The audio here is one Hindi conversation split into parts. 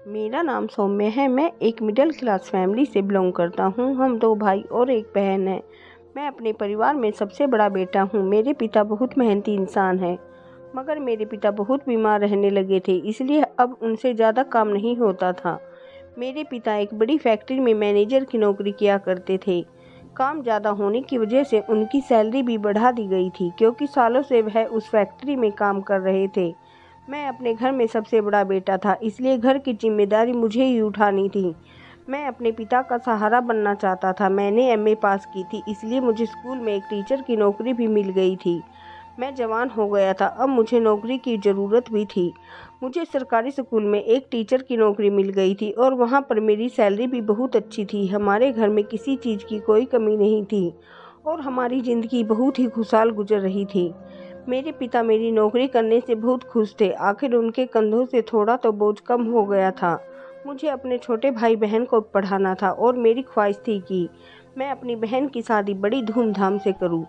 मेरा नाम सौम्य है। मैं एक मिडिल क्लास फैमिली से बिलोंग करता हूँ। हम 2 भाई और एक बहन है। मैं अपने परिवार में सबसे बड़ा बेटा हूँ। मेरे पिता बहुत मेहनती इंसान हैं, मगर मेरे पिता बहुत बीमार रहने लगे थे, इसलिए अब उनसे ज़्यादा काम नहीं होता था। मेरे पिता एक बड़ी फैक्ट्री में मैनेजर की नौकरी किया करते थे। काम ज़्यादा होने की वजह से उनकी सैलरी भी बढ़ा दी गई थी, क्योंकि सालों से वह उस फैक्ट्री में काम कर रहे थे। मैं अपने घर में सबसे बड़ा बेटा था, इसलिए घर की जिम्मेदारी मुझे ही उठानी थी। मैं अपने पिता का सहारा बनना चाहता था। मैंने एमए पास की थी, इसलिए मुझे स्कूल में एक टीचर की नौकरी भी मिल गई थी। मैं जवान हो गया था, अब मुझे नौकरी की ज़रूरत भी थी। मुझे सरकारी स्कूल में एक टीचर की नौकरी मिल गई थी और वहाँ पर मेरी सैलरी भी बहुत अच्छी थी। हमारे घर में किसी चीज़ की कोई कमी नहीं थी और हमारी ज़िंदगी बहुत ही खुशहाल गुजर रही थी। मेरे पिता मेरी नौकरी करने से बहुत खुश थे। आखिर उनके कंधों से थोड़ा तो बोझ कम हो गया था। मुझे अपने छोटे भाई बहन को पढ़ाना था और मेरी ख्वाहिश थी कि मैं अपनी बहन की शादी बड़ी धूमधाम से करूं,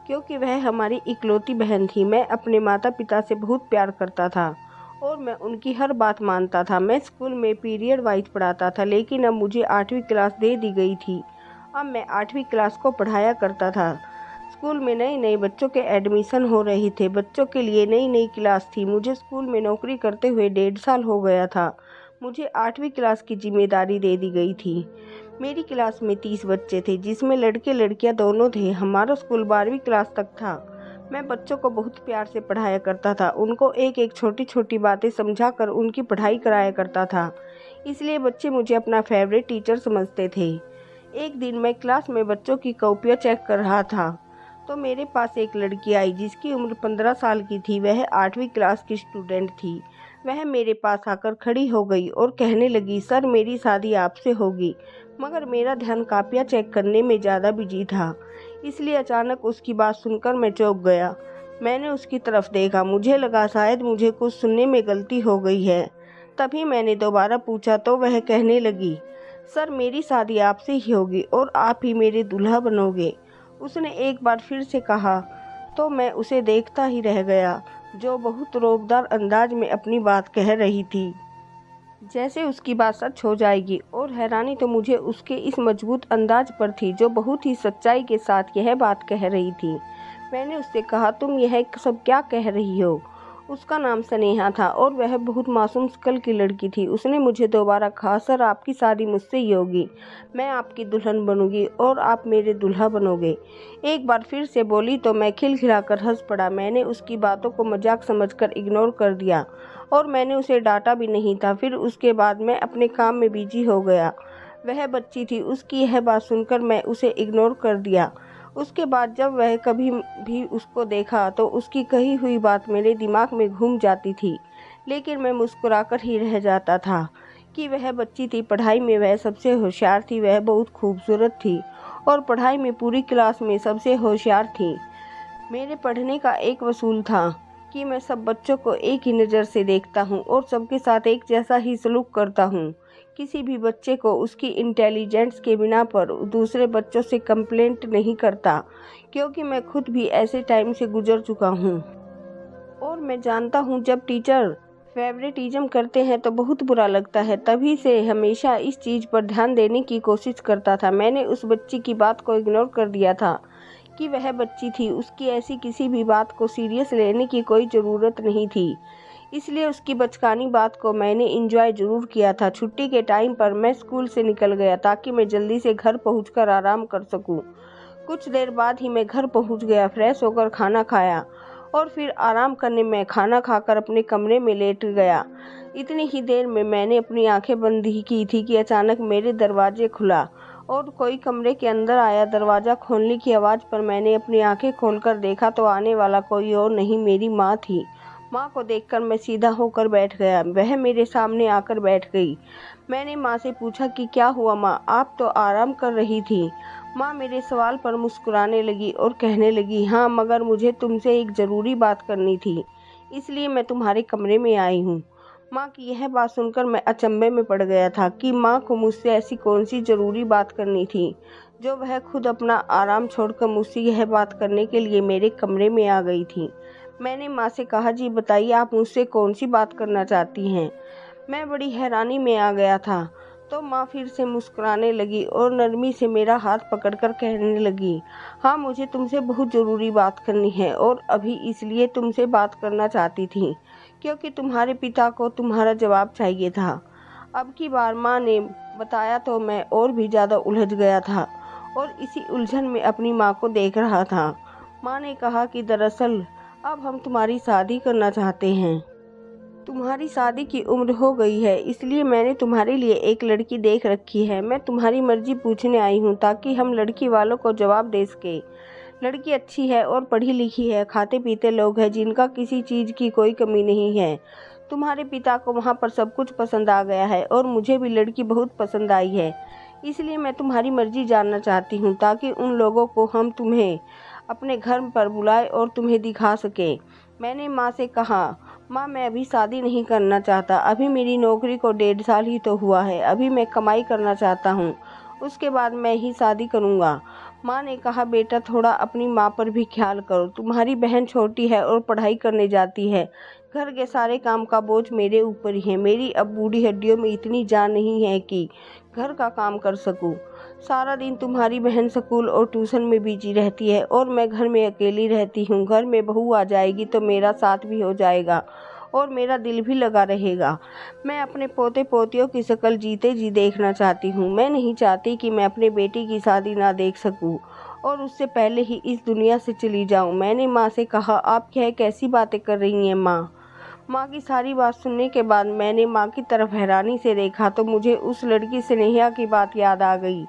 क्योंकि वह हमारी इकलौती बहन थी। मैं अपने माता पिता से बहुत प्यार करता था और मैं उनकी हर बात मानता था। मैं स्कूल में पीरियड वाइज पढ़ाता था, लेकिन अब मुझे 8वीं क्लास दे दी गई थी। अब मैं 8वीं क्लास को पढ़ाया करता था। स्कूल में नए नए बच्चों के एडमिशन हो रहे थे। बच्चों के लिए नई नई क्लास थी। मुझे स्कूल में नौकरी करते हुए 1.5 साल हो गया था। मुझे 8वीं क्लास की जिम्मेदारी दे दी गई थी। मेरी क्लास में 30 बच्चे थे, जिसमें लड़के लड़कियां दोनों थे। हमारा स्कूल 12वीं क्लास तक था। मैं बच्चों को बहुत प्यार से पढ़ाया करता था। उनको एक एक छोटी छोटी बातें समझाकर उनकी पढ़ाई कराया करता था, इसलिए बच्चे मुझे अपना फेवरेट टीचर समझते थे। एक दिन मैं क्लास में बच्चों की कॉपियाँ चेक कर रहा था, तो मेरे पास एक लड़की आई जिसकी उम्र 15 साल की थी। वह 8वीं क्लास की स्टूडेंट थी। वह मेरे पास आकर खड़ी हो गई और कहने लगी, सर मेरी शादी आपसे होगी। मगर मेरा ध्यान कॉपियाँ चेक करने में ज़्यादा बिजी था, इसलिए अचानक उसकी बात सुनकर मैं चौंक गया। मैंने उसकी तरफ देखा। मुझे लगा शायद मुझे कुछ सुनने में गलती हो गई है। तभी मैंने दोबारा पूछा तो वह कहने लगी, सर मेरी शादी आपसे ही होगी और आप ही मेरे दूल्हा बनोगे। उसने एक बार फिर से कहा तो मैं उसे देखता ही रह गया, जो बहुत रौबदार अंदाज में अपनी बात कह रही थी, जैसे उसकी बात सच हो जाएगी। और हैरानी तो मुझे उसके इस मजबूत अंदाज पर थी, जो बहुत ही सच्चाई के साथ यह बात कह रही थी। मैंने उससे कहा, तुम यह सब क्या कह रही हो? उसका नाम स्नेहा था और वह बहुत मासूम शक्ल की लड़की थी। उसने मुझे दोबारा कहा, सर आपकी शादी मुझसे ही होगी। मैं आपकी दुल्हन बनूंगी और आप मेरे दूल्हा बनोगे। एक बार फिर से बोली तो मैं खिलखिलाकर हंस पड़ा। मैंने उसकी बातों को मजाक समझकर इग्नोर कर दिया और मैंने उसे डांटा भी नहीं था। फिर उसके बाद मैं अपने काम में बिजी हो गया। वह बच्ची थी, उसकी यह बात सुनकर मैं उसे इग्नोर कर दिया। उसके बाद जब वह कभी भी उसको देखा तो उसकी कही हुई बात मेरे दिमाग में घूम जाती थी, लेकिन मैं मुस्कुराकर ही रह जाता था कि वह बच्ची थी। पढ़ाई में वह सबसे होशियार थी। वह बहुत खूबसूरत थी और पढ़ाई में पूरी क्लास में सबसे होशियार थी। मेरे पढ़ने का एक वसूल था कि मैं सब बच्चों को एक ही नज़र से देखता हूँ और सबके साथ एक जैसा ही सलूक करता हूँ। किसी भी बच्चे को उसकी इंटेलिजेंस के बिना पर दूसरे बच्चों से कंप्लेंट नहीं करता, क्योंकि मैं खुद भी ऐसे टाइम से गुजर चुका हूँ। और मैं जानता हूँ जब टीचर फेवरेटिज्म करते हैं तो बहुत बुरा लगता है। तभी से हमेशा इस चीज़ पर ध्यान देने की कोशिश करता था। मैंने उस बच्ची की बात को इग्नोर कर दिया था कि वह बच्ची थी। उसकी ऐसी किसी भी बात को सीरियस लेने की कोई ज़रूरत नहीं थी, इसलिए उसकी बचकानी बात को मैंने एंजॉय ज़रूर किया था। छुट्टी के टाइम पर मैं स्कूल से निकल गया ताकि मैं जल्दी से घर पहुंचकर आराम कर सकूं। कुछ देर बाद ही मैं घर पहुंच गया, फ्रेश होकर खाना खाया और फिर आराम करने में खाना खाकर अपने कमरे में लेट गया। इतनी ही देर में मैंने अपनी आंखें बंद ही की थी कि अचानक मेरे दरवाजे खुला और कोई कमरे के अंदर आया। दरवाज़ा खोलने की आवाज़ पर मैंने अपनी आंखें खोलकर देखा तो आने वाला कोई और नहीं, मेरी माँ थी। माँ को देखकर मैं सीधा होकर बैठ गया। वह मेरे सामने आकर बैठ गई। मैंने माँ से पूछा कि क्या हुआ माँ, आप तो आराम कर रही थी। माँ मेरे सवाल पर मुस्कुराने लगी और कहने लगी, हाँ मगर मुझे तुमसे एक ज़रूरी बात करनी थी, इसलिए मैं तुम्हारे कमरे में आई हूँ। माँ की यह बात सुनकर मैं अचंभे में पड़ गया था कि माँ को मुझसे ऐसी कौन सी ज़रूरी बात करनी थी, जो वह खुद अपना आराम छोड़कर मुझसे यह बात करने के लिए मेरे कमरे में आ गई थी। मैंने माँ से कहा, जी बताइए आप मुझसे कौन सी बात करना चाहती हैं। मैं बड़ी हैरानी में आ गया था। तो माँ फिर से मुस्कुराने लगी और नरमी से मेरा हाथ पकड़कर कहने लगी, हाँ, मुझे तुमसे बहुत ज़रूरी बात करनी है और अभी इसलिए तुमसे बात करना चाहती थी क्योंकि तुम्हारे पिता को तुम्हारा जवाब चाहिए था। अब की बार माँ ने बताया तो मैं और भी ज़्यादा उलझ गया था और इसी उलझन में अपनी माँ को देख रहा था। माँ ने कहा कि दरअसल अब हम तुम्हारी शादी करना चाहते हैं। तुम्हारी शादी की उम्र हो गई है, इसलिए मैंने तुम्हारे लिए एक लड़की देख रखी है। मैं तुम्हारी मर्जी पूछने आई हूँ ताकि हम लड़की वालों को जवाब दे सके। लड़की अच्छी है और पढ़ी लिखी है, खाते पीते लोग हैं जिनका किसी चीज़ की कोई कमी नहीं है। तुम्हारे पिता को वहाँ पर सब कुछ पसंद आ गया है और मुझे भी लड़की बहुत पसंद आई है। इसलिए मैं तुम्हारी मर्जी जानना चाहती हूँ ताकि उन लोगों को हम तुम्हें अपने घर पर बुलाए और तुम्हें दिखा सके। मैंने माँ से कहा, माँ, मैं अभी शादी नहीं करना चाहता। अभी मेरी नौकरी को 1.5 साल ही तो हुआ है। अभी मैं कमाई करना चाहता हूँ, उसके बाद मैं ही शादी करूँगा। माँ ने कहा, बेटा, थोड़ा अपनी माँ पर भी ख्याल करो। तुम्हारी बहन छोटी है और पढ़ाई करने जाती है। घर के सारे काम का बोझ मेरे ऊपर ही है। मेरी अब बूढ़ी हड्डियों में इतनी जान नहीं है कि घर का काम कर सकूं। सारा दिन तुम्हारी बहन स्कूल और ट्यूशन में बिजी रहती है और मैं घर में अकेली रहती हूँ। घर में बहू आ जाएगी तो मेरा साथ भी हो जाएगा और मेरा दिल भी लगा रहेगा। मैं अपने पोते पोतियों की शक्ल जीते जी देखना चाहती हूँ। मैं नहीं चाहती कि मैं अपने बेटी की शादी ना देख सकूँ और उससे पहले ही इस दुनिया से चली जाऊँ। मैंने माँ से कहा, आप क्या कैसी बातें कर रही हैं माँ? माँ की सारी बात सुनने के बाद मैंने माँ की तरफ हैरानी से देखा तो मुझे उस लड़की स्नेहा की बात याद आ गई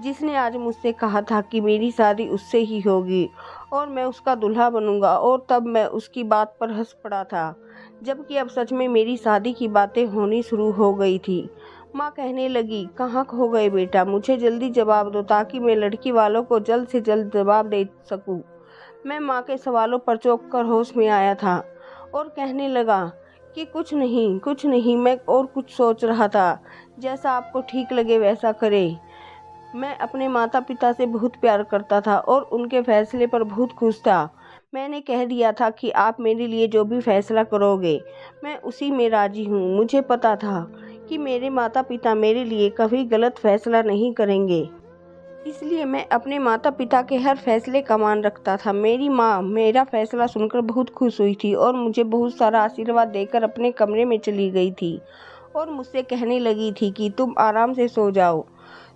जिसने आज मुझसे कहा था कि मेरी शादी उससे ही होगी और मैं उसका दूल्हा बनूंगा। और तब मैं उसकी बात पर हंस पड़ा था, जबकि अब सच में मेरी शादी की बातें होनी शुरू हो गई थी। माँ कहने लगी, कहाँ खो गए बेटा? मुझे जल्दी जवाब दो ताकि मैं लड़की वालों को जल्द से जल्द जवाब दे सकूं। मैं माँ के सवालों पर चौंक कर होश में आया था और कहने लगा कि कुछ नहीं, मैं और कुछ सोच रहा था। जैसा आपको ठीक लगे वैसा करें। मैं अपने माता पिता से बहुत प्यार करता था और उनके फैसले पर बहुत खुश था। मैंने कह दिया था कि आप मेरे लिए जो भी फैसला करोगे मैं उसी में राजी हूँ। मुझे पता था कि मेरे माता पिता मेरे लिए कभी गलत फैसला नहीं करेंगे, इसलिए मैं अपने माता पिता के हर फैसले का मान रखता था। मेरी माँ मेरा फैसला सुनकर बहुत खुश हुई थी और मुझे बहुत सारा आशीर्वाद देकर अपने कमरे में चली गई थी और मुझसे कहने लगी थी कि तुम आराम से सो जाओ,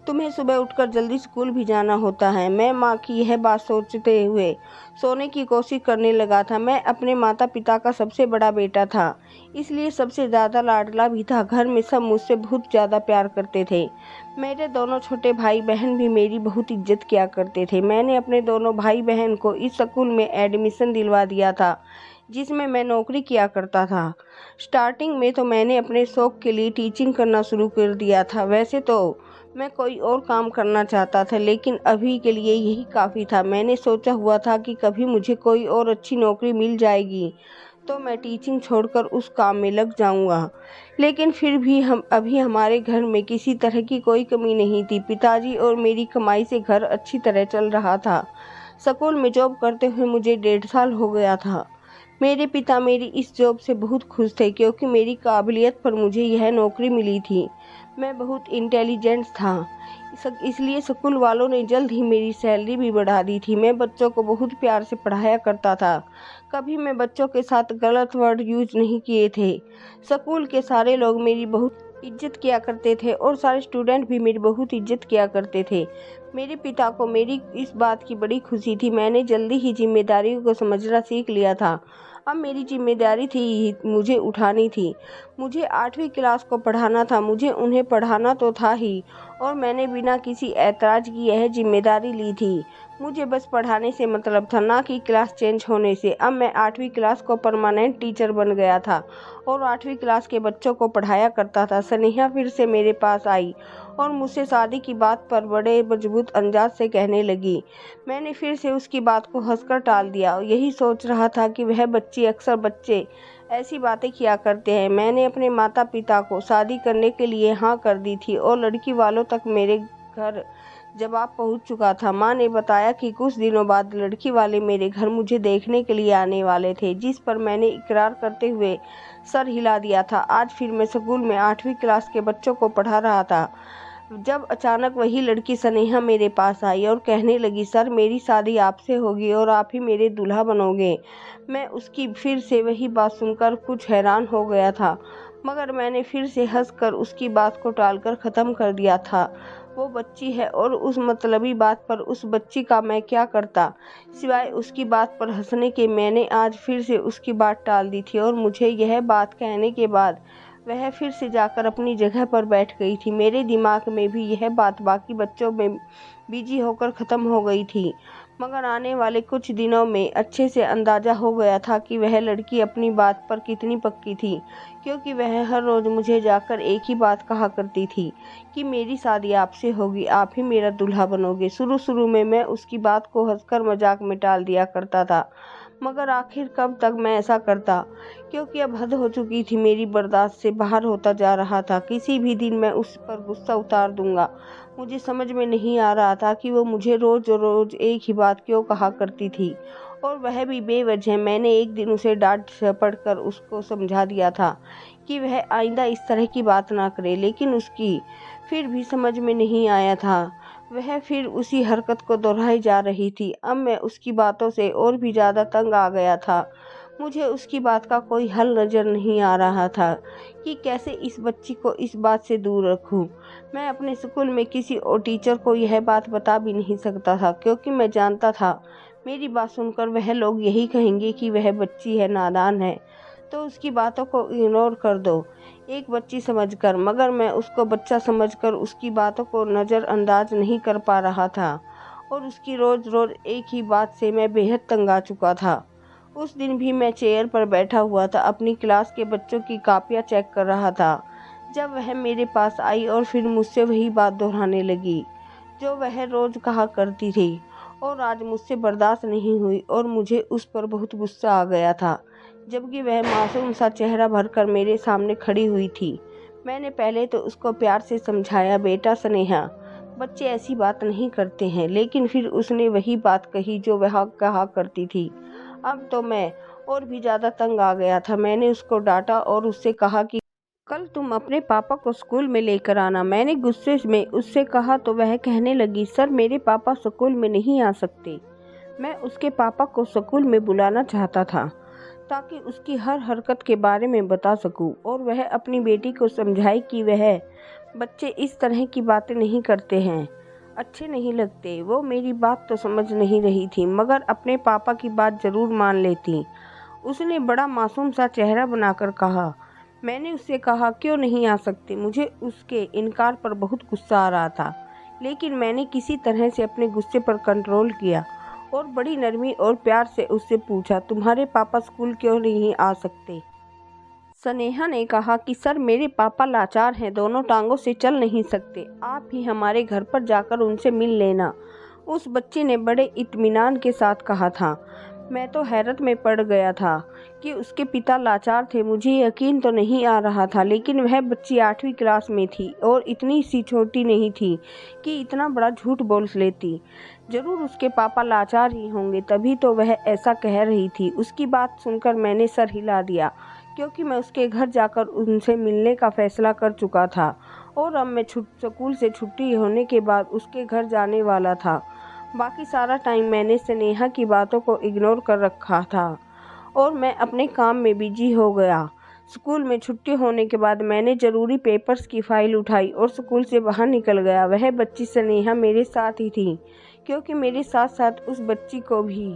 तुम्हें सुबह उठकर जल्दी स्कूल भी जाना होता है। मैं माँ की यह बात सोचते हुए सोने की कोशिश करने लगा था। मैं अपने माता पिता का सबसे बड़ा बेटा था, इसलिए सबसे ज़्यादा लाडला भी था। घर में सब मुझसे बहुत ज़्यादा प्यार करते थे। मेरे दोनों छोटे भाई बहन भी मेरी बहुत इज्जत किया करते थे। मैंने अपने दोनों भाई बहन को इस स्कूल में एडमिशन दिलवा दिया था जिसमें मैं नौकरी किया करता था। स्टार्टिंग में तो मैंने अपने शौक के लिए टीचिंग करना शुरू कर दिया था। वैसे तो मैं कोई और काम करना चाहता था, लेकिन अभी के लिए यही काफ़ी था। मैंने सोचा हुआ था कि कभी मुझे कोई और अच्छी नौकरी मिल जाएगी तो मैं टीचिंग छोड़कर उस काम में लग जाऊंगा। लेकिन फिर भी अभी हमारे घर में किसी तरह की कोई कमी नहीं थी। पिताजी और मेरी कमाई से घर अच्छी तरह चल रहा था। स्कूल में जॉब करते हुए मुझे 1.5 साल हो गया था। मेरे पिता मेरी इस जॉब से बहुत खुश थे क्योंकि मेरी काबिलियत पर मुझे यह नौकरी मिली थी। मैं बहुत इंटेलिजेंट था, इसलिए स्कूल वालों ने जल्द ही मेरी सैलरी भी बढ़ा दी थी। मैं बच्चों को बहुत प्यार से पढ़ाया करता था। कभी मैं बच्चों के साथ गलत वर्ड यूज नहीं किए थे। स्कूल के सारे लोग मेरी बहुत इज्जत किया करते थे और सारे स्टूडेंट भी मेरी बहुत इज्जत किया करते थे। मेरे पिता को मेरी इस बात की बड़ी खुशी थी। मैंने जल्दी ही जिम्मेदारियों को समझना सीख लिया था। अब मेरी जिम्मेदारी थी मुझे उठानी थी। मुझे 8वीं क्लास को पढ़ाना था। मुझे उन्हें पढ़ाना तो था ही और मैंने बिना किसी ऐतराज की यह जिम्मेदारी ली थी। मुझे बस पढ़ाने से मतलब था, ना कि क्लास चेंज होने से। अब मैं 8वीं क्लास को परमानेंट टीचर बन गया था और 8वीं क्लास के बच्चों को पढ़ाया करता था। स्नेहा फिर से मेरे पास आई और मुझसे शादी की बात पर बड़े मजबूत अंदाज से कहने लगी। मैंने फिर से उसकी बात को हंसकर टाल दिया। यही सोच रहा था कि वह अक्सर बच्चे ऐसी बातें किया करते हैं। मैंने अपने माता पिता को शादी करने के लिए हाँ कर दी थी और लड़की वालों तक मेरे घर जवाब पहुंच चुका था। माँ ने बताया कि कुछ दिनों बाद लड़की वाले मेरे घर मुझे देखने के लिए आने वाले थे, जिस पर मैंने इकरार करते हुए सर हिला दिया था। आज फिर मैं स्कूल में 8वीं क्लास के बच्चों को पढ़ा रहा था, जब अचानक वही लड़की स्नेहा मेरे पास आई और कहने लगी, सर मेरी शादी आपसे होगी और आप ही मेरे दूल्हा बनोगे। मैं उसकी फिर से वही बात सुनकर कुछ हैरान हो गया था, मगर मैंने फिर से हंसकर उसकी बात को टालकर ख़त्म कर दिया था। वो बच्ची है और उस मतलबी बात पर उस बच्ची का मैं क्या करता, सिवाय उसकी बात पर हंसने के। मैंने आज फिर से उसकी बात टाल दी थी और मुझे यह बात कहने के बाद वह फिर से जाकर अपनी जगह पर बैठ गई थी। मेरे दिमाग में भी यह बात बाकी बच्चों में बिजी होकर ख़त्म हो गई थी, मगर आने वाले कुछ दिनों में अच्छे से अंदाज़ा हो गया था कि वह लड़की अपनी बात पर कितनी पक्की थी, क्योंकि वह हर रोज़ मुझे जाकर एक ही बात कहा करती थी कि मेरी शादी आपसे होगी, आप ही मेरा दूल्हा बनोगे। शुरू में मैं उसकी बात को हंसकर मजाक में टाल दिया करता था, मगर आखिर कब तक मैं ऐसा करता, क्योंकि अब हद हो चुकी थी, मेरी बर्दाश्त से बाहर होता जा रहा था। किसी भी दिन मैं उस पर गुस्सा उतार दूंगा। मुझे समझ में नहीं आ रहा था कि वो मुझे रोज रोज एक ही बात क्यों कहा करती थी, और वह भी बेवजह। मैंने एक दिन उसे डांट झपट कर उसको समझा दिया था कि वह आइंदा इस तरह की बात ना करे, लेकिन उसकी फिर भी समझ में नहीं आया था। वह फिर उसी हरकत को दोहराई जा रही थी। अब मैं उसकी बातों से और भी ज़्यादा तंग आ गया था। मुझे उसकी बात का कोई हल नज़र नहीं आ रहा था कि कैसे इस बच्ची को इस बात से दूर रखूं। मैं अपने स्कूल में किसी और टीचर को यह बात बता भी नहीं सकता था, क्योंकि मैं जानता था मेरी बात सुनकर वह लोग यही कहेंगे कि वह बच्ची है, नादान है, तो उसकी बातों को इग्नोर कर दो, एक बच्ची समझकर। मगर मैं उसको बच्चा समझकर उसकी बातों को नज़रअंदाज नहीं कर पा रहा था, और उसकी रोज़ रोज़ एक ही बात से मैं बेहद तंग आ चुका था। उस दिन भी मैं चेयर पर बैठा हुआ था, अपनी क्लास के बच्चों की कापियाँ चेक कर रहा था, जब वह मेरे पास आई और फिर मुझसे वही बात दोहराने लगी जो वह रोज़ कहा करती थी, और आज मुझसे बर्दाश्त नहीं हुई और मुझे उस पर बहुत गुस्सा आ गया था, जबकि वह मासूम सा चेहरा भरकर मेरे सामने खड़ी हुई थी। मैंने पहले तो उसको प्यार से समझाया, बेटा स्नेहा, बच्चे ऐसी बात नहीं करते हैं, लेकिन फिर उसने वही बात कही जो वह कहा करती थी। अब तो मैं और भी ज़्यादा तंग आ गया था। मैंने उसको डांटा और उससे कहा कि कल तुम अपने पापा को स्कूल में लेकर आना। मैंने गुस्से में उससे कहा तो वह कहने लगी, सर मेरे पापा स्कूल में नहीं आ सकते। मैं उसके पापा को स्कूल में बुलाना चाहता था ताकि उसकी हर हरकत के बारे में बता सकूं, और वह अपनी बेटी को समझाए कि वह बच्चे इस तरह की बातें नहीं करते हैं, अच्छे नहीं लगते। वो मेरी बात तो समझ नहीं रही थी, मगर अपने पापा की बात ज़रूर मान लेती। उसने बड़ा मासूम सा चेहरा बनाकर कहा। मैंने उससे कहा, क्यों नहीं आ सकते। मुझे उसके इनकार पर बहुत गुस्सा आ रहा था, लेकिन मैंने किसी तरह से अपने गुस्से पर कंट्रोल किया और बड़ी नरमी और प्यार से उससे पूछा, तुम्हारे पापा स्कूल क्यों नहीं आ सकते। स्नेहा ने कहा कि सर मेरे पापा लाचार हैं, दोनों टांगों से चल नहीं सकते, आप ही हमारे घर पर जाकर उनसे मिल लेना। उस बच्चे ने बड़े इत्मीनान के साथ कहा था। मैं तो हैरत में पड़ गया था कि उसके पिता लाचार थे। मुझे यकीन तो नहीं आ रहा था, लेकिन वह बच्ची 8वीं क्लास में थी और इतनी सी छोटी नहीं थी कि इतना बड़ा झूठ बोल लेती। जरूर उसके पापा लाचार ही होंगे, तभी तो वह ऐसा कह रही थी। उसकी बात सुनकर मैंने सर हिला दिया, क्योंकि मैं उसके घर जाकर उनसे मिलने का फैसला कर चुका था और अब मैं स्कूल से छुट्टी होने के बाद उसके घर जाने वाला था। बाकी सारा टाइम मैंने स्नेहा की बातों को इग्नोर कर रखा था और मैं अपने काम में बिजी हो गया। स्कूल में छुट्टी होने के बाद मैंने ज़रूरी पेपर्स की फाइल उठाई और स्कूल से बाहर निकल गया। वह बच्ची स्नेहा मेरे साथ ही थी, क्योंकि मेरे साथ साथ उस बच्ची को भी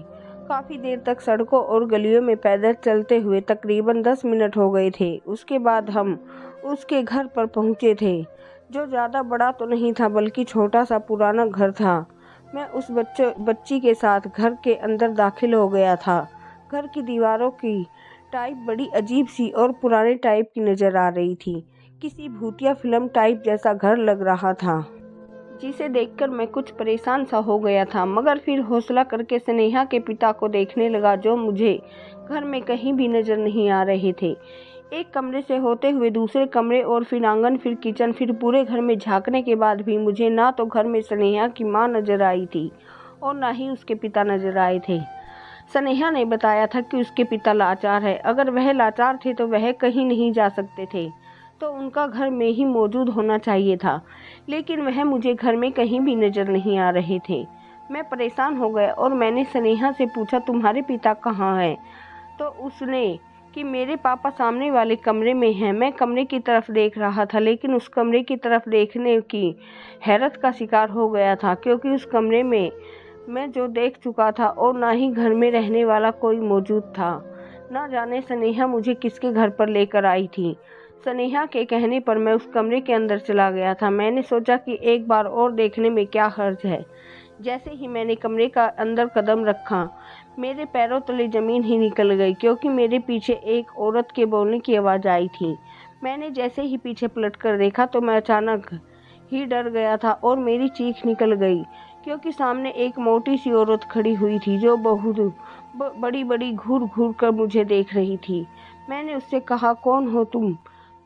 काफ़ी देर तक सड़कों और गलियों में पैदल चलते हुए तकरीबन 10 मिनट हो गए थे। उसके बाद हम उसके घर पर पहुंचे थे, जो ज़्यादा बड़ा तो नहीं था, बल्कि छोटा सा पुराना घर था। मैं उस बच्ची के साथ घर के अंदर दाखिल हो गया था। घर की दीवारों की टाइप बड़ी अजीब सी और पुराने टाइप की नज़र आ रही थी। किसी भूतिया फिल्म टाइप जैसा घर लग रहा था, जिसे देखकर मैं कुछ परेशान सा हो गया था, मगर फिर हौसला करके स्नेहा के पिता को देखने लगा, जो मुझे घर में कहीं भी नज़र नहीं आ रहे थे। एक कमरे से होते हुए दूसरे कमरे और फिर आंगन, फिर किचन, फिर पूरे घर में झांकने के बाद भी मुझे ना तो घर में स्नेहा की माँ नजर आई थी और ना ही उसके पिता नजर आए थे। स्नेहा ने बताया था कि उसके पिता लाचार है। अगर वह लाचार थे तो वह कहीं नहीं जा सकते थे, तो उनका घर में ही मौजूद होना चाहिए था, लेकिन वह मुझे घर में कहीं भी नजर नहीं आ रहे थे। मैं परेशान हो गया और मैंने स्नेहा से पूछा, तुम्हारे पिता कहाँ हैं? तो उसने कि मेरे पापा सामने वाले कमरे में हैं। मैं कमरे की तरफ देख रहा था, लेकिन उस कमरे की तरफ देखने की हैरत का शिकार हो गया था, क्योंकि उस कमरे में मैं जो देख चुका था और ना ही घर में रहने वाला कोई मौजूद था। ना जाने स्नेहा मुझे किसके घर पर लेकर आई थी। स्नेहा के कहने पर मैं उस कमरे के अंदर चला गया था। मैंने सोचा कि एक बार और देखने में क्या हर्ज है। जैसे ही मैंने कमरे का अंदर कदम रखा, मेरे पैरों तले जमीन ही निकल गई, क्योंकि मेरे पीछे एक औरत के बोलने की आवाज़ आई थी। मैंने जैसे ही पीछे पलटकर देखा तो मैं अचानक ही डर गया था और मेरी चीख निकल गई, क्योंकि सामने एक मोटी सी औरत खड़ी हुई थी जो बहुत बड़ी बड़ी घूर घूर कर मुझे देख रही थी। मैंने उससे कहा, कौन हो तुम?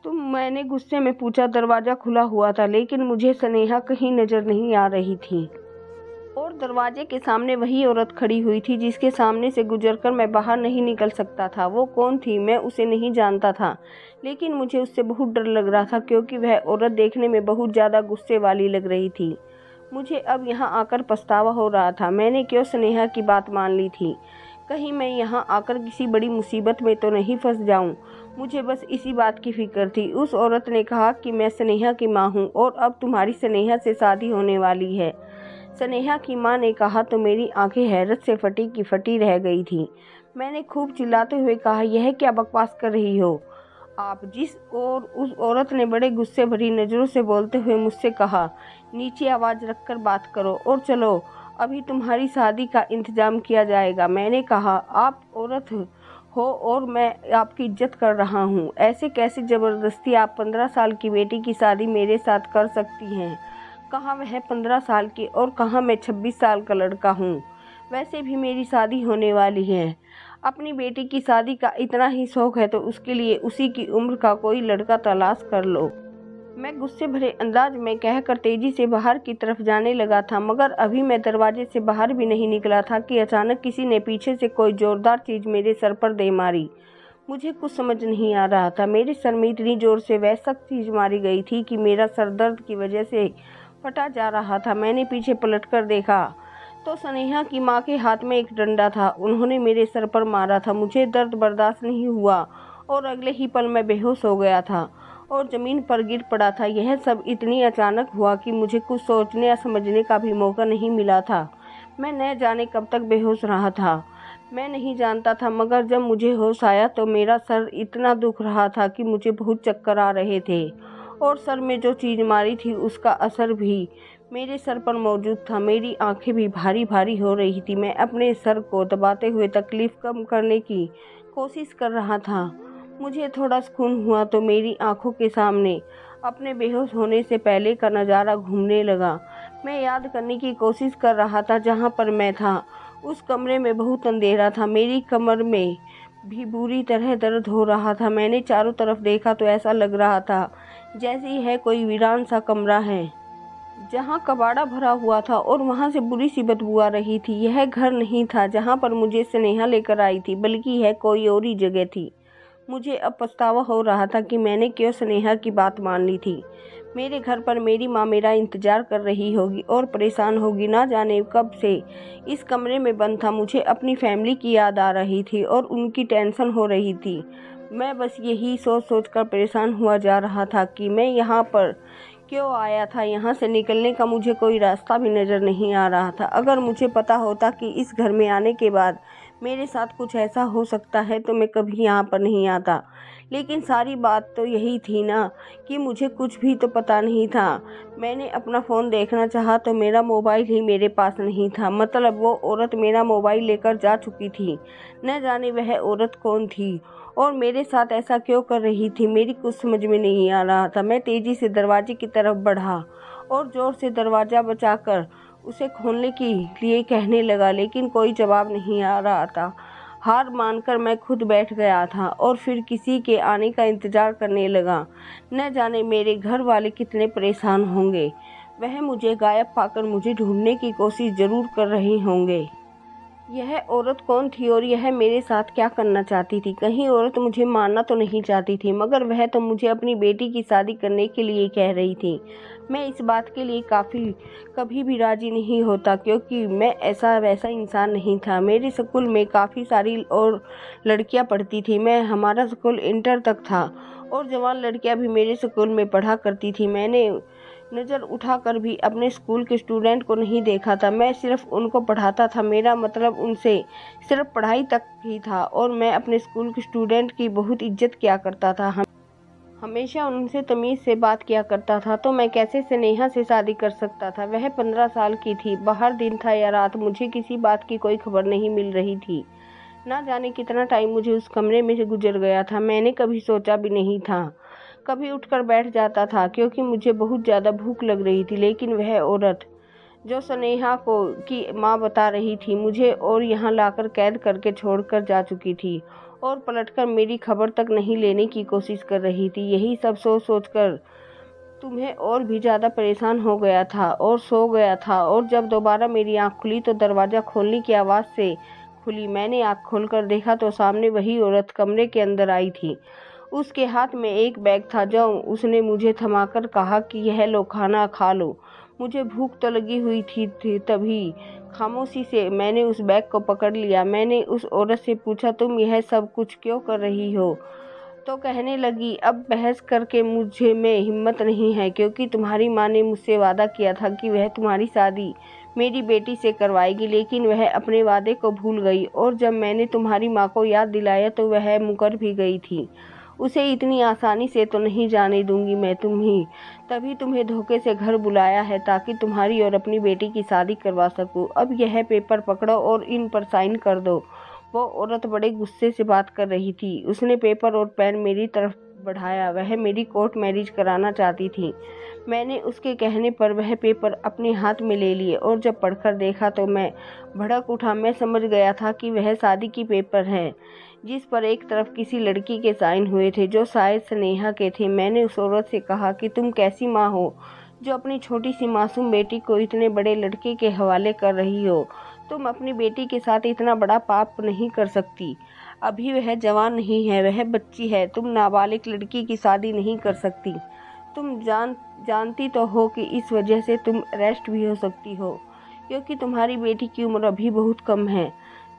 मैंने गुस्से में पूछा। दरवाज़ा खुला हुआ था, लेकिन मुझे स्नेहा कहीं नजर नहीं आ रही थी और दरवाजे के सामने वही औरत खड़ी हुई थी जिसके सामने से गुजरकर मैं बाहर नहीं निकल सकता था। वो कौन थी? मैं उसे नहीं जानता था, लेकिन मुझे उससे बहुत डर लग रहा था, क्योंकि वह औरत देखने में बहुत ज़्यादा गुस्से वाली लग रही थी। मुझे अब यहाँ आकर पछतावा हो रहा था। मैंने क्यों स्नेहा की बात मान ली थी? कहीं मैं यहाँ आकर किसी बड़ी मुसीबत में तो नहीं फंस जाऊँ। मुझे बस इसी बात की फिक्र थी। उस औरत ने कहा कि मैं स्नेहा की माँ हूँ और अब तुम्हारी स्नेहा से शादी होने वाली है। स्नेहा की माँ ने कहा तो मेरी आंखें हैरत से फटी की फटी रह गई थी। मैंने खूब चिल्लाते हुए कहा, यह क्या बकवास कर रही हो आप? उस औरत ने बड़े गुस्से भरी नज़रों से बोलते हुए मुझसे कहा, नीचे आवाज़ रखकर बात करो और चलो, अभी तुम्हारी शादी का इंतजाम किया जाएगा। मैंने कहा, आप औरत हो और मैं आपकी इज्जत कर रहा हूँ, ऐसे कैसे ज़बरदस्ती आप 15 साल की बेटी की शादी मेरे साथ कर सकती हैं? कहाँ वह 15 साल की और कहाँ मैं 26 साल का लड़का हूँ? वैसे भी मेरी शादी होने वाली है। अपनी बेटी की शादी का इतना ही शौक है तो उसके लिए उसी की उम्र का कोई लड़का तलाश कर लो। मैं गुस्से भरे अंदाज में कहकर तेजी से बाहर की तरफ जाने लगा था, मगर अभी मैं दरवाजे से बाहर भी नहीं निकला था कि अचानक किसी ने पीछे से कोई जोरदार चीज मेरे सर पर दे मारी। मुझे कुछ समझ नहीं आ रहा था। मेरे सर में इतनी जोर से वह सख्त चीज मारी गई थी कि मेरा सर दर्द की वजह से फटा जा रहा था। मैंने पीछे पलटकर देखा तो स्नेहा की माँ के हाथ में एक डंडा था। उन्होंने मेरे सर पर मारा था। मुझे दर्द बर्दाश्त नहीं हुआ और अगले ही पल मैं बेहोश हो गया था और ज़मीन पर गिर पड़ा था। यह सब इतनी अचानक हुआ कि मुझे कुछ सोचने या समझने का भी मौका नहीं मिला था। मैं न जाने कब तक बेहोश रहा था, मैं नहीं जानता था, मगर जब मुझे होश आया तो मेरा सर इतना दुख रहा था कि मुझे बहुत चक्कर आ रहे थे और सर में जो चीज़ मारी थी उसका असर भी मेरे सर पर मौजूद था। मेरी आंखें भी भारी भारी हो रही थी। मैं अपने सर को दबाते हुए तकलीफ कम करने की कोशिश कर रहा था। मुझे थोड़ा सुकून हुआ तो मेरी आंखों के सामने अपने बेहोश होने से पहले का नज़ारा घूमने लगा। मैं याद करने की कोशिश कर रहा था जहाँ पर मैं था। उस कमरे में बहुत अंधेरा था। मेरी कमर में भी बुरी तरह दर्द हो रहा था। मैंने चारों तरफ देखा तो ऐसा लग रहा था जैसे यह कोई वीरान सा कमरा है जहाँ कबाड़ा भरा हुआ था और वहाँ से बुरी सी बदबू आ रही थी। यह घर नहीं था जहाँ पर मुझे स्नेहा लेकर आई थी, बल्कि यह कोई और ही जगह थी। मुझे अब पछतावा हो रहा था कि मैंने क्यों स्नेहा की बात मान ली थी। मेरे घर पर मेरी माँ मेरा इंतजार कर रही होगी और परेशान होगी। ना जाने कब से इस कमरे में बंद था। मुझे अपनी फैमिली की याद आ रही थी और उनकी टेंशन हो रही थी। मैं बस यही सोच सोच कर परेशान हुआ जा रहा था कि मैं यहाँ पर क्यों आया था। यहाँ से निकलने का मुझे कोई रास्ता भी नज़र नहीं आ रहा था। अगर मुझे पता होता कि इस घर में आने के बाद मेरे साथ कुछ ऐसा हो सकता है तो मैं कभी यहाँ पर नहीं आता। लेकिन सारी बात तो यही थी ना कि मुझे कुछ भी तो पता नहीं था। मैंने अपना फ़ोन देखना चाहा तो मेरा मोबाइल ही मेरे पास नहीं था। मतलब वो औरत मेरा मोबाइल लेकर जा चुकी थी। न जाने वह औरत कौन थी और मेरे साथ ऐसा क्यों कर रही थी। मेरी कुछ समझ में नहीं आ रहा था। मैं तेज़ी से दरवाजे की तरफ बढ़ा और ज़ोर से दरवाज़ा बचाकर उसे खोलने के लिए कहने लगा, लेकिन कोई जवाब नहीं आ रहा था। हार मानकर मैं खुद बैठ गया था और फिर किसी के आने का इंतज़ार करने लगा। न जाने मेरे घर वाले कितने परेशान होंगे। वह मुझे गायब पाकर मुझे ढूंढने की कोशिश ज़रूर कर रहे होंगे। यह औरत कौन थी और यह मेरे साथ क्या करना चाहती थी? कहीं औरत मुझे मारना तो नहीं चाहती थी, मगर वह तो मुझे अपनी बेटी की शादी करने के लिए कह रही थी। मैं इस बात के लिए कभी भी राजी नहीं होता, क्योंकि मैं ऐसा वैसा इंसान नहीं था। मेरे स्कूल में काफ़ी सारी और लड़कियां पढ़ती थी। हमारा स्कूल इंटर तक था और जवान लड़कियां भी मेरे स्कूल में पढ़ा करती थी। मैंने नज़र उठाकर भी अपने स्कूल के स्टूडेंट को नहीं देखा था। मैं सिर्फ उनको पढ़ाता था। मेरा मतलब उनसे सिर्फ पढ़ाई तक ही था और मैं अपने स्कूल के स्टूडेंट की बहुत इज्जत किया करता था। हमेशा उनसे तमीज़ से बात किया करता था। तो मैं कैसे स्नेहा से शादी कर सकता था? वह 15 साल की थी। बाहर दिन था या रात, मुझे किसी बात की कोई खबर नहीं मिल रही थी। ना जाने कितना टाइम मुझे उस कमरे में से गुजर गया था। मैंने कभी सोचा भी नहीं था। कभी उठकर बैठ जाता था क्योंकि मुझे बहुत ज़्यादा भूख लग रही थी। लेकिन वह औरत जो स्नेहा को की माँ बता रही थी, मुझे और यहाँ लाकर कैद करके छोड़कर जा चुकी थी और पलटकर मेरी खबर तक नहीं लेने की कोशिश कर रही थी। यही सब सोच सोचकर तुम्हें और भी ज़्यादा परेशान हो गया था और सो गया था। और जब दोबारा मेरी आँख खुली तो दरवाज़ा खोलने की आवाज़ से खुली। मैंने आँख खोलकर देखा तो सामने वही औरत कमरे के अंदर आई थी। उसके हाथ में एक बैग था जो उसने मुझे थमाकर कहा कि यह लो, खाना खा लो। मुझे भूख तो लगी हुई थी तभी खामोशी से मैंने उस बैग को पकड़ लिया। मैंने उस औरत से पूछा, तुम यह सब कुछ क्यों कर रही हो? तो कहने लगी, अब बहस करके मुझे में हिम्मत नहीं है, क्योंकि तुम्हारी माँ ने मुझसे वादा किया था कि वह तुम्हारी शादी मेरी बेटी से करवाएगी, लेकिन वह अपने वादे को भूल गई और जब मैंने तुम्हारी माँ को याद दिलाया तो वह मुकर भी गई थी। उसे इतनी आसानी से तो नहीं जाने दूंगी मैं। तभी तुम्हें धोखे से घर बुलाया है ताकि तुम्हारी और अपनी बेटी की शादी करवा सकूं। अब यह पेपर पकड़ो और इन पर साइन कर दो। वो औरत बड़े गुस्से से बात कर रही थी। उसने पेपर और पेन मेरी तरफ बढ़ाया। वह मेरी कोर्ट मैरिज कराना चाहती थी। मैंने उसके कहने पर वह पेपर अपने हाथ में ले लिए और जब पढ़कर देखा तो मैं भड़क उठा। मैं समझ गया था कि वह शादी की पेपर है जिस पर एक तरफ किसी लड़की के साइन हुए थे जो शायद स्नेहा के थे। मैंने उस औरत से कहा कि तुम कैसी माँ हो जो अपनी छोटी सी मासूम बेटी को इतने बड़े लड़के के हवाले कर रही हो? तुम अपनी बेटी के साथ इतना बड़ा पाप नहीं कर सकती। अभी वह जवान नहीं है, वह बच्ची है। तुम नाबालिग लड़की की शादी नहीं कर सकती। तुम जानती तो हो कि इस वजह से तुम अरेस्ट भी हो सकती हो, क्योंकि तुम्हारी बेटी की उम्र अभी बहुत कम है।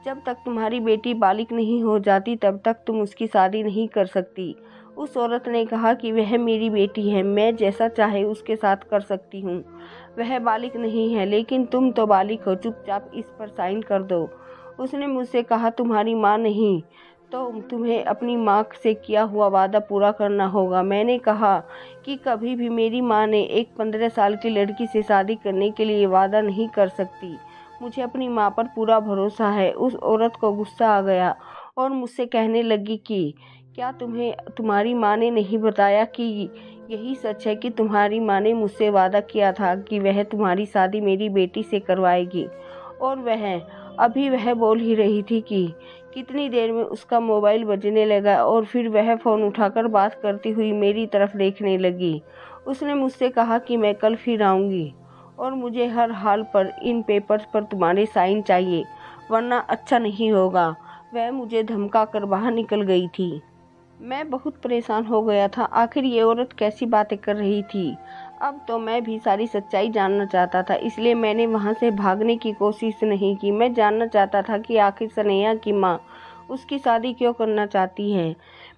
जब तक तुम्हारी बेटी बालिग नहीं हो जाती तब तक तुम उसकी शादी नहीं कर सकती। उस औरत ने कहा कि वह मेरी बेटी है, मैं जैसा चाहे उसके साथ कर सकती हूँ। वह बालिग नहीं है, लेकिन तुम तो बालिग हो। चुपचाप इस पर साइन कर दो। उसने मुझसे कहा, तुम्हारी माँ नहीं तो तुम्हें अपनी माँ से किया हुआ वादा पूरा करना होगा। मैंने कहा कि कभी भी मेरी माँ ने एक 15 साल की लड़की से शादी करने के लिए वादा नहीं कर सकती। मुझे अपनी माँ पर पूरा भरोसा है। उस औरत को गुस्सा आ गया और मुझसे कहने लगी कि क्या तुम्हारी माँ ने नहीं बताया कि यही सच है कि तुम्हारी माँ ने मुझसे वादा किया था कि वह तुम्हारी शादी मेरी बेटी से करवाएगी? और वह बोल ही रही थी कि कितनी देर में उसका मोबाइल बजने लगा और फिर वह फ़ोन उठाकर बात करती हुई मेरी तरफ देखने लगी। उसने मुझसे कहा कि मैं कल फिर आऊँगी और मुझे हर हाल पर इन पेपर्स पर तुम्हारे साइन चाहिए, वरना अच्छा नहीं होगा। वह मुझे धमका कर बाहर निकल गई थी। मैं बहुत परेशान हो गया था। आखिर ये औरत कैसी बातें कर रही थी? अब तो मैं भी सारी सच्चाई जानना चाहता था, इसलिए मैंने वहाँ से भागने की कोशिश नहीं की। मैं जानना चाहता था कि आखिर स्नेहा की माँ उसकी शादी क्यों करना चाहती है।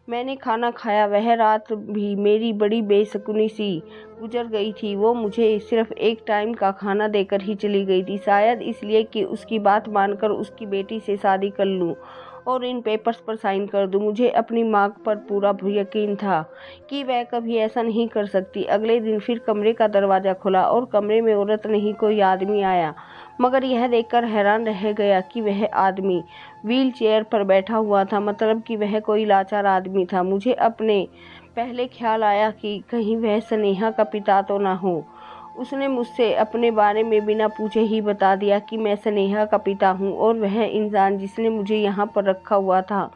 मैंने खाना खाया। वह रात भी मेरी बड़ी बेसुनी सी गुजर गई थी। वो मुझे सिर्फ एक टाइम का खाना देकर ही चली गई थी, शायद इसलिए कि उसकी बात मानकर उसकी बेटी से शादी कर लूं और इन पेपर्स पर साइन कर दूं। मुझे अपनी माँ पर पूरा यकीन था कि वह कभी ऐसा नहीं कर सकती। अगले दिन फिर कमरे का दरवाज़ा खुला और कमरे में औरत नहीं कोई आदमी आया, मगर यह देखकर हैरान रह गया कि वह आदमी व्हील चेयर पर बैठा हुआ था, मतलब कि वह कोई लाचार आदमी था। मुझे अपने पहले ख्याल आया कि कहीं वह स्नेहा का पिता तो ना हो उसने मुझसे अपने बारे में बिना पूछे ही बता दिया कि मैं स्नेहा का पिता हूँ और वह इंसान जिसने मुझे यहाँ पर रखा हुआ था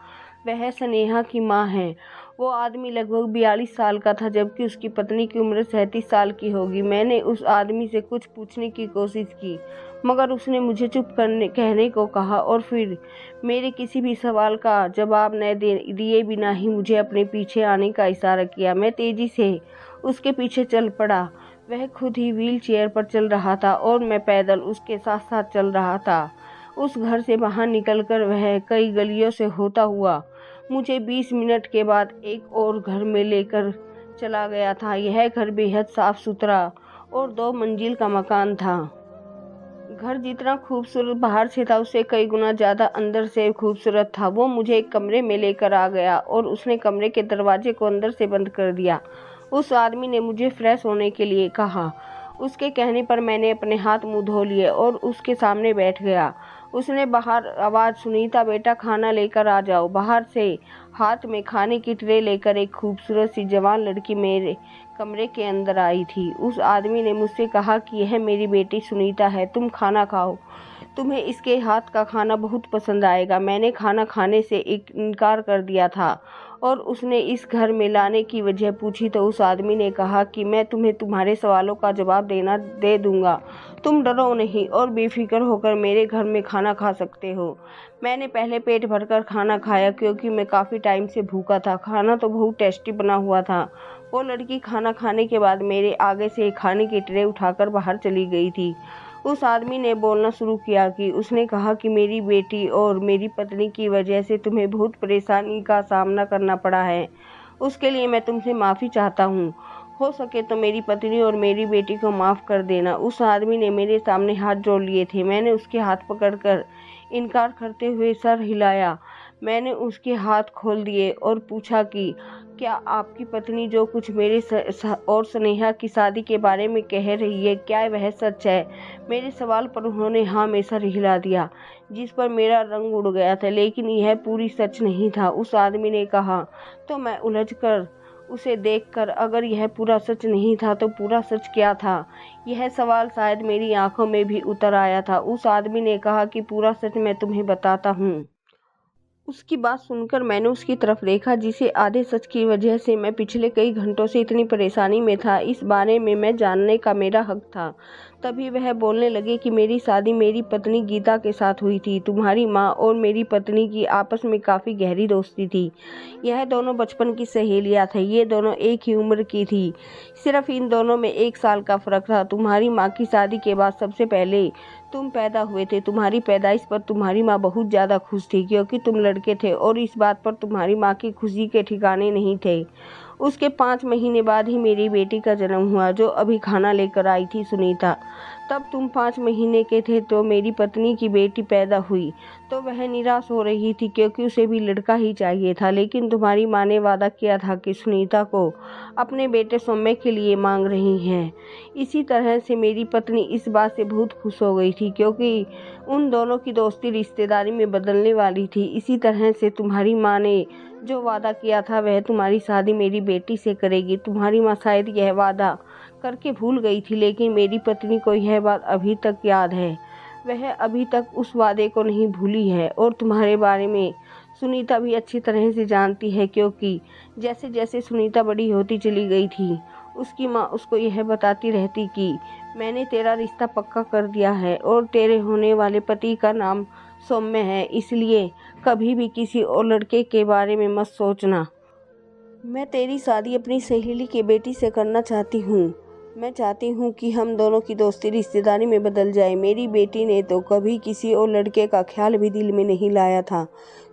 वह स्नेहा की माँ है। वो आदमी लगभग 42 साल का था जबकि उसकी पत्नी की उम्र 37 साल की होगी। मैंने उस आदमी से कुछ पूछने की कोशिश की मगर उसने मुझे चुप कहने को कहा और फिर मेरे किसी भी सवाल का जवाब न दिए बिना ही मुझे अपने पीछे आने का इशारा किया। मैं तेजी से उसके पीछे चल पड़ा। वह खुद ही व्हील चेयर पर चल रहा था और मैं पैदल उसके साथ साथ चल रहा था। उस घर से बाहर निकलकर वह कई गलियों से होता हुआ मुझे 20 मिनट के बाद एक और घर में लेकर चला गया था। यह घर बेहद साफ सुथरा और 2 मंजिल का मकान था। घर जितना खूबसूरत बाहर से था उससे कई गुना ज़्यादा अंदर से खूबसूरत था। वो मुझे एक कमरे में लेकर आ गया और उसने कमरे के दरवाजे को अंदर से बंद कर दिया। उस आदमी ने मुझे फ्रेश होने के लिए कहा। उसके कहने पर मैंने अपने हाथ मुंह धो लिए और उसके सामने बैठ गया। उसने बाहर आवाज़, सुनीता बेटा खाना लेकर आ जाओ। बाहर से हाथ में खाने की ट्रे लेकर एक खूबसूरत सी जवान लड़की मेरे कमरे के अंदर आई थी। उस आदमी ने मुझसे कहा कि यह मेरी बेटी सुनीता है, तुम खाना खाओ, तुम्हें इसके हाथ का खाना बहुत पसंद आएगा। मैंने खाना खाने से इनकार कर दिया था और उसने इस घर में लाने की वजह पूछी तो उस आदमी ने कहा कि मैं तुम्हें तुम्हारे सवालों का जवाब दे दूंगा। तुम डरो नहीं और बेफिक्र होकर मेरे घर में खाना खा सकते हो। मैंने पहले पेट भरकर खाना खाया क्योंकि मैं काफ़ी टाइम से भूखा था। खाना तो बहुत टेस्टी बना हुआ था। वो लड़की खाना खाने के बाद मेरे आगे से खाने की ट्रे उठाकर बाहर चली गई थी। उस आदमी ने बोलना शुरू किया कि उसने कहा कि मेरी बेटी और मेरी पत्नी की वजह से तुम्हें बहुत परेशानी का सामना करना पड़ा है। उसके लिए मैं तुमसे माफ़ी चाहता हूँ। हो सके तो मेरी पत्नी और मेरी बेटी को माफ़ कर देना। उस आदमी ने मेरे सामने हाथ जोड़ लिए थे। मैंने उसके हाथ पकड़कर इनकार करते हुए सर हिलाया। मैंने उसके हाथ खोल दिए और पूछा कि क्या आपकी पत्नी जो कुछ मेरे और स्नेहा की शादी के बारे में कह रही है क्या वह सच है? मेरे सवाल पर उन्होंने हाँ में सर हिला दिया, जिस पर मेरा रंग उड़ गया था, लेकिन यह पूरी सच नहीं था। उस आदमी ने कहा तो मैं उलझकर उसे देखकर, अगर यह पूरा सच नहीं था तो पूरा सच क्या था? यह सवाल शायद मेरी आंखों में भी उतर आया था। उस आदमी ने कहा कि पूरा सच मैं तुम्हें बताता हूँ। उसकी बात सुनकर मैंने उसकी तरफ देखा जिसे आधे सच की वजह से मैं पिछले कई घंटों से इतनी परेशानी में था। इस बारे में मैं जानने का मेरा हक था। तभी वह बोलने लगे कि मेरी शादी मेरी पत्नी गीता के साथ हुई थी। तुम्हारी माँ और मेरी पत्नी की आपस में काफ़ी गहरी दोस्ती थी। यह दोनों बचपन की सहेलियाँ थी। ये दोनों एक ही उम्र की थी, सिर्फ इन दोनों में 1 साल का फ़र्क था। तुम्हारी माँ की शादी के बाद सबसे पहले तुम पैदा हुए थे। तुम्हारी पैदाइश पर तुम्हारी माँ बहुत ज़्यादा खुश थी क्योंकि तुम लड़के थे और इस बात पर तुम्हारी माँ की खुशी के ठिकाने नहीं थे। उसके 5 महीने बाद ही मेरी बेटी का जन्म हुआ जो अभी खाना लेकर आई थी, सुनीता। तब तुम 5 महीने के थे तो मेरी पत्नी की बेटी पैदा हुई तो वह निराश हो रही थी क्योंकि उसे भी लड़का ही चाहिए था। लेकिन तुम्हारी माँ ने वादा किया था कि सुनीता को अपने बेटे सौम्य के लिए मांग रही हैं। इसी तरह से मेरी पत्नी इस बात से बहुत खुश हो गई थी क्योंकि उन दोनों की दोस्ती रिश्तेदारी में बदलने वाली थी। इसी तरह से तुम्हारी माँ ने जो वादा किया था वह तुम्हारी शादी मेरी बेटी से करेगी। तुम्हारी माँ शायद यह वादा करके भूल गई थी, लेकिन मेरी पत्नी को यह बात अभी तक याद है। वह अभी तक उस वादे को नहीं भूली है और तुम्हारे बारे में सुनीता भी अच्छी तरह से जानती है क्योंकि जैसे जैसे सुनीता बड़ी होती चली गई थी उसकी माँ उसको यह बताती रहती कि मैंने तेरा रिश्ता पक्का कर दिया है और तेरे होने वाले पति का नाम सौम्य है, इसलिए कभी भी किसी और लड़के के बारे में मत सोचना। मैं तेरी शादी अपनी सहेली की बेटी से करना चाहती हूँ। मैं चाहती हूँ कि हम दोनों की दोस्ती रिश्तेदारी में बदल जाए। मेरी बेटी ने तो कभी किसी और लड़के का ख्याल भी दिल में नहीं लाया था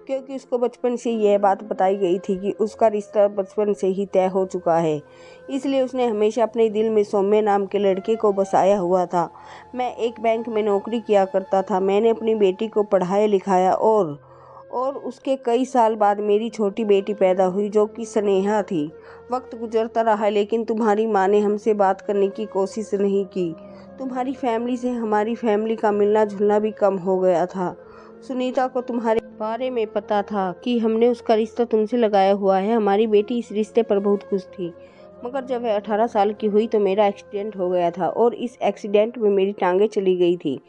क्योंकि उसको बचपन से यह बात बताई गई थी कि उसका रिश्ता बचपन से ही तय हो चुका है। इसलिए उसने हमेशा अपने दिल में सौम्य नाम के लड़के को बसाया हुआ था। मैं एक बैंक में नौकरी किया करता था। मैंने अपनी बेटी को पढ़ाया लिखाया और उसके कई साल बाद मेरी छोटी बेटी पैदा हुई जो कि स्नेहा थी। वक्त गुजरता रहा लेकिन तुम्हारी माँ ने हमसे बात करने की कोशिश नहीं की। तुम्हारी फैमिली से हमारी फैमिली का मिलना जुलना भी कम हो गया था। सुनीता को तुम्हारे बारे में पता था कि हमने उसका रिश्ता तुमसे लगाया हुआ है। हमारी बेटी इस रिश्ते पर बहुत खुश थी मगर जब वह 18 साल की हुई तो मेरा एक्सीडेंट हो गया था और इस एक्सीडेंट में मेरी टांगें चली गई थी।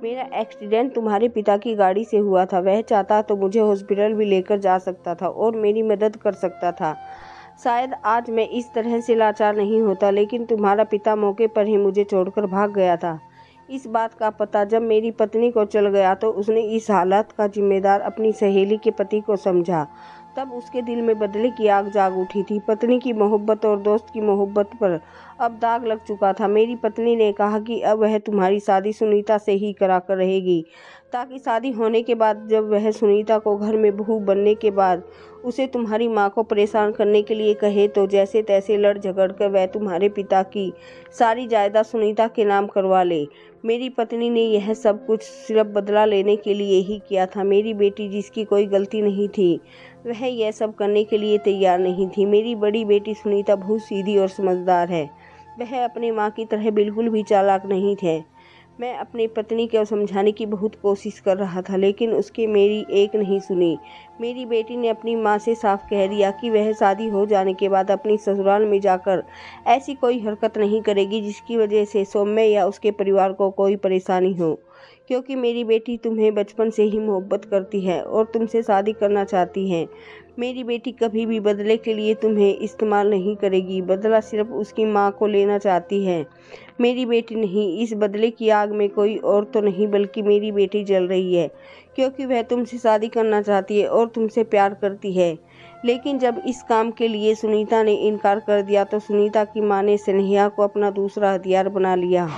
मेरा एक्सीडेंट तुम्हारे पिता की गाड़ी से हुआ था। वह चाहता तो मुझे हॉस्पिटल भी लेकर जा सकता था और मेरी मदद कर सकता था। शायद आज मैं इस तरह से लाचार नहीं होता, लेकिन तुम्हारा पिता मौके पर ही मुझे छोड़कर भाग गया था। इस बात का पता जब मेरी पत्नी को चल गया तो उसने इस हालत का जिम्मेदार अपनी सहेली के पति को समझा। तब उसके दिल में बदले की आग जाग उठी थी। पत्नी की मोहब्बत और दोस्त की मोहब्बत पर अब दाग लग चुका था। मेरी पत्नी ने कहा कि अब वह तुम्हारी शादी सुनीता से ही करा कर रहेगी, ताकि शादी होने के बाद जब वह सुनीता को घर में बहू बनने के बाद उसे तुम्हारी माँ को परेशान करने के लिए कहे तो जैसे तैसे लड़ झगड़ कर वह तुम्हारे पिता की सारी जायदाद सुनीता के नाम करवा ले। मेरी पत्नी ने यह सब कुछ सिर्फ बदला लेने के लिए ही किया था। मेरी बेटी, जिसकी कोई गलती नहीं थी, वह यह सब करने के लिए तैयार नहीं थी। मेरी बड़ी बेटी सुनीता बहुत सीधी और समझदार है। वह अपनी माँ की तरह बिल्कुल भी चालाक नहीं थे। मैं अपनी पत्नी को समझाने की बहुत कोशिश कर रहा था, लेकिन उसकी मेरी एक नहीं सुनी। मेरी बेटी ने अपनी माँ से साफ कह दिया कि वह शादी हो जाने के बाद अपनी ससुराल में जाकर ऐसी कोई हरकत नहीं करेगी जिसकी वजह से सौम्य या उसके परिवार को कोई परेशानी हो, क्योंकि मेरी बेटी तुम्हें बचपन से ही मोहब्बत करती है और तुमसे शादी करना चाहती है। मेरी बेटी कभी भी बदले के लिए तुम्हें इस्तेमाल नहीं करेगी। बदला सिर्फ उसकी माँ को लेना चाहती है, मेरी बेटी नहीं। इस बदले की आग में कोई और तो नहीं बल्कि मेरी बेटी जल रही है, क्योंकि वह तुमसे शादी करना चाहती है और तुमसे प्यार करती है। लेकिन जब इस काम के लिए सुनीता ने इनकार कर दिया तो सुनीता की माँ ने स्नेहा को अपना दूसरा हथियार बना लिया।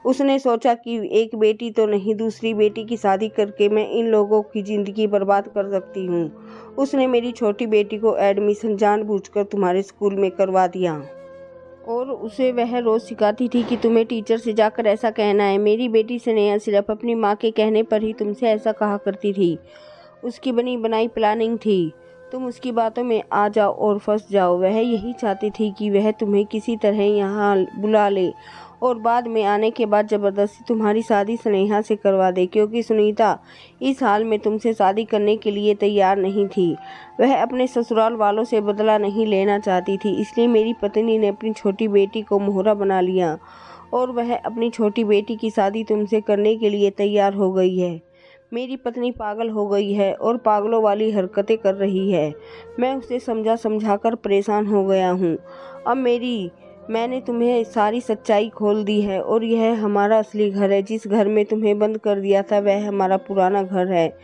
उसने सोचा कि एक बेटी तो नहीं, दूसरी बेटी की शादी करके मैं इन लोगों की ज़िंदगी बर्बाद कर सकती हूँ। उसने मेरी छोटी बेटी को एडमिशन जानबूझकर तुम्हारे स्कूल में करवा दिया और उसे वह रोज़ सिखाती थी कि तुम्हें टीचर से जाकर ऐसा कहना है। मेरी बेटी स्नेहा सिर्फ अपनी माँ के कहने पर ही तुमसे ऐसा कहा करती थी। उसकी बनी बनाई प्लानिंग थी, तुम उसकी बातों में आ जाओ और फंस जाओ। वह यही चाहती थी कि वह तुम्हें किसी तरह यहाँ बुला ले और बाद में आने के बाद ज़बरदस्ती तुम्हारी शादी स्नेहा से करवा दे, क्योंकि सुनीता इस हाल में तुमसे शादी करने के लिए तैयार नहीं थी। वह अपने ससुराल वालों से बदला नहीं लेना चाहती थी। इसलिए मेरी पत्नी ने अपनी छोटी बेटी को मोहरा बना लिया और वह अपनी छोटी बेटी की शादी तुमसे करने के लिए तैयार हो गई है। मेरी पत्नी पागल हो गई है और पागलों वाली हरकतें कर रही है। मैं उसे समझा कर परेशान हो गया हूँ। अब मैंने तुम्हें सारी सच्चाई खोल दी है और यह हमारा असली घर है। जिस घर में तुम्हें बंद कर दिया था वह हमारा पुराना घर है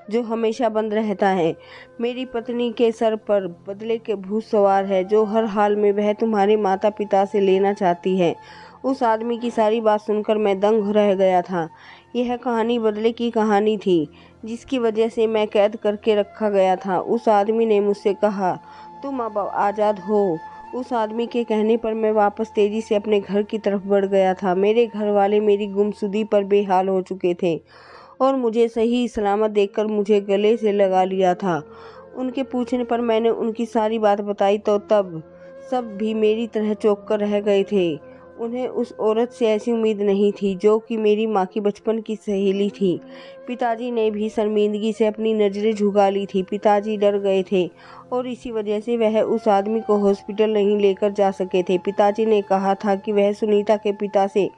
जो हमेशा बंद रहता है। मेरी पत्नी के सर पर बदले के भूत सवार है जो हर हाल में वह तुम्हारे माता पिता से लेना चाहती है। उस आदमी की सारी बात सुनकर मैं दंग रह गया था। यह कहानी बदले की कहानी थी जिसकी वजह से मैं कैद करके रखा गया था। उस आदमी ने मुझसे कहा, तुम अब आज़ाद हो। उस आदमी के कहने पर मैं वापस तेजी से अपने घर की तरफ बढ़ गया था। मेरे घर वाले मेरी गुमशुदगी पर बेहाल हो चुके थे और मुझे सही सलामत देखकर मुझे गले से लगा लिया था। उनके पूछने पर मैंने उनकी सारी बात बताई तो तब सब भी मेरी तरह चौंक कर रह गए थे। उन्हें उस औरत से ऐसी उम्मीद नहीं थी जो कि मेरी माँ की बचपन की सहेली थी। पिताजी ने भी शर्मिंदगी से अपनी नज़रें झुका ली थी। पिताजी डर गए थे और इसी वजह से वह उस आदमी को हॉस्पिटल नहीं लेकर जा सके थे। पिताजी ने कहा था कि वह सुनीता के पिता से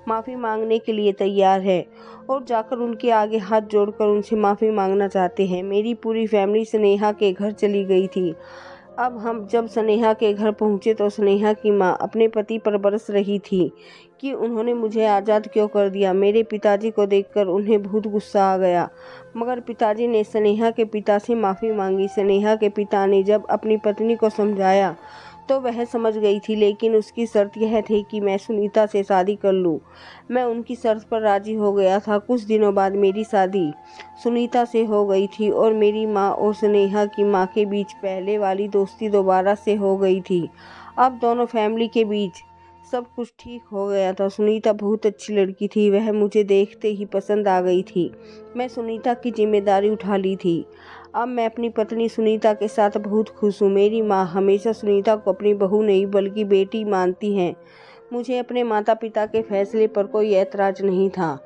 माफ़ी मांगने के लिए तैयार है और जाकर उनके आगे हाथ जोड़कर उनसे माफ़ी मांगना चाहते हैं। मेरी पूरी फैमिली स्नेहा के घर चली गई थी। अब हम जब स्नेहा के घर पहुंचे तो स्नेहा की माँ अपने पति पर बरस रही थी कि उन्होंने मुझे आज़ाद क्यों कर दिया। मेरे पिताजी को देखकर उन्हें बहुत गुस्सा आ गया, मगर पिताजी ने स्नेहा के पिता से माफ़ी मांगी। स्नेहा के पिता ने जब अपनी पत्नी को समझाया तो वह समझ गई थी, लेकिन उसकी शर्त यह थी कि मैं सुनीता से शादी कर लूँ। मैं उनकी शर्त पर राज़ी हो गया था। कुछ दिनों बाद मेरी शादी सुनीता से हो गई थी और मेरी माँ और स्नेहा की माँ के बीच पहले वाली दोस्ती दोबारा से हो गई थी। अब दोनों फैमिली के बीच सब कुछ ठीक हो गया था। सुनीता बहुत अच्छी लड़की थी, वह मुझे देखते ही पसंद आ गई थी। मैं सुनीता की जिम्मेदारी उठा ली थी। अब मैं अपनी पत्नी सुनीता के साथ बहुत खुश हूँ। मेरी माँ हमेशा सुनीता को अपनी बहू नहीं बल्कि बेटी मानती हैं। मुझे अपने माता पिता के फैसले पर कोई ऐतराज़ नहीं था।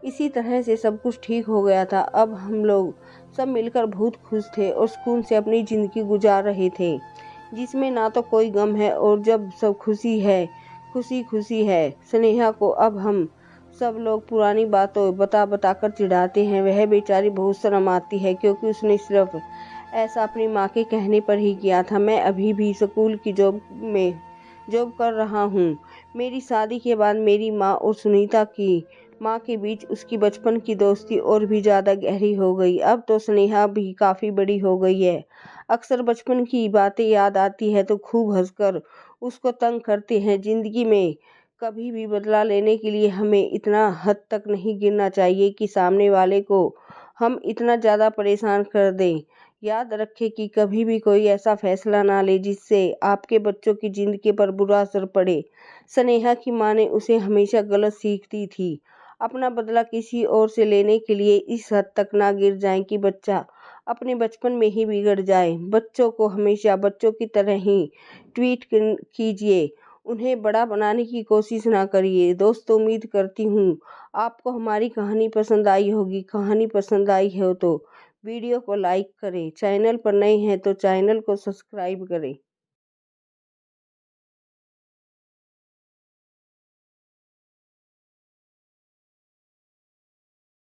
इसी तरह से सब कुछ ठीक हो गया था। अब हम लोग सब मिलकर बहुत खुश थे और सुकून से अपनी ज़िंदगी गुजार रहे थे। जिसमें ना तो कोई गम है और जब सब खुशी है, खुशी खुशी है। स्नेहा को अब हम सब लोग पुरानी बातों बता बता कर चिढ़ाते हैं। वह बेचारी बहुत शर्म आती है क्योंकि उसने सिर्फ ऐसा अपनी माँ के कहने पर ही किया था। मैं अभी भी स्कूल की जॉब कर रहा हूँ। मेरी शादी के बाद मेरी माँ और सुनीता की माँ के बीच उसकी बचपन की दोस्ती और भी ज़्यादा गहरी हो गई। अब तो स्नेहा भी काफ़ी बड़ी हो गई है। अक्सर बचपन की बातें याद आती है तो खूब हंसकर उसको तंग करते हैं। ज़िंदगी में कभी भी बदला लेने के लिए हमें इतना हद तक नहीं गिरना चाहिए कि सामने वाले को हम इतना ज़्यादा परेशान कर दें। याद रखें कि कभी भी कोई ऐसा फैसला ना ले जिससे आपके बच्चों की ज़िंदगी पर बुरा असर पड़े। स्नेहा की माँ ने उसे हमेशा गलत सीख दी थी। अपना बदला किसी और से लेने के लिए इस हद तक ना गिर जाएं कि बच्चा अपने बचपन में ही बिगड़ जाए। बच्चों को हमेशा बच्चों की तरह ही ट्रीट कीजिए, उन्हें बड़ा बनाने की कोशिश ना करिए। दोस्तों, उम्मीद करती हूँ आपको हमारी कहानी पसंद आई होगी। कहानी पसंद आई हो तो वीडियो को लाइक करें, चैनल पर नए हैं तो चैनल को सब्सक्राइब करें।